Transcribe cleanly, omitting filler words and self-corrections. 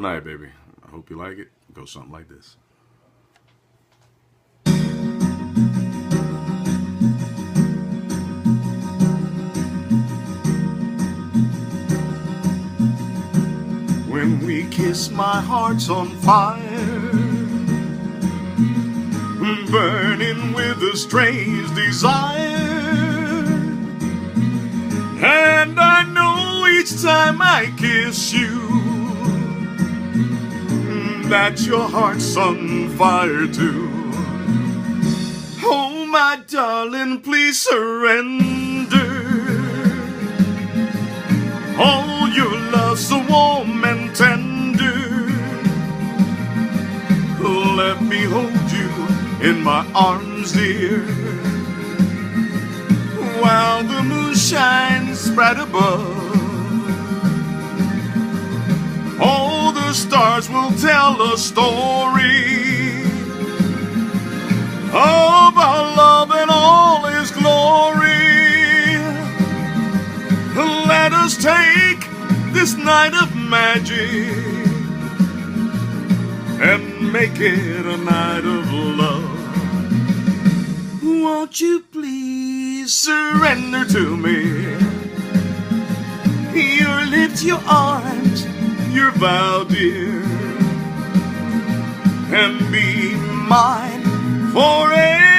Night, baby. I hope you like it. It goes something like this. When we kiss, my heart's on fire, burning with a strange desire. And I know each time I kiss you that your heart's on fire too. Oh, my darling, please surrender. Oh, your love's so warm and tender. Let me hold you in my arms, dear, while the moon shines bright above. All the stars will tell a story of our love and all its glory. Let us take this night of magic and make it a night of love. Won't you please surrender to me your lips, your arms, your vow, dear, and be mine forever.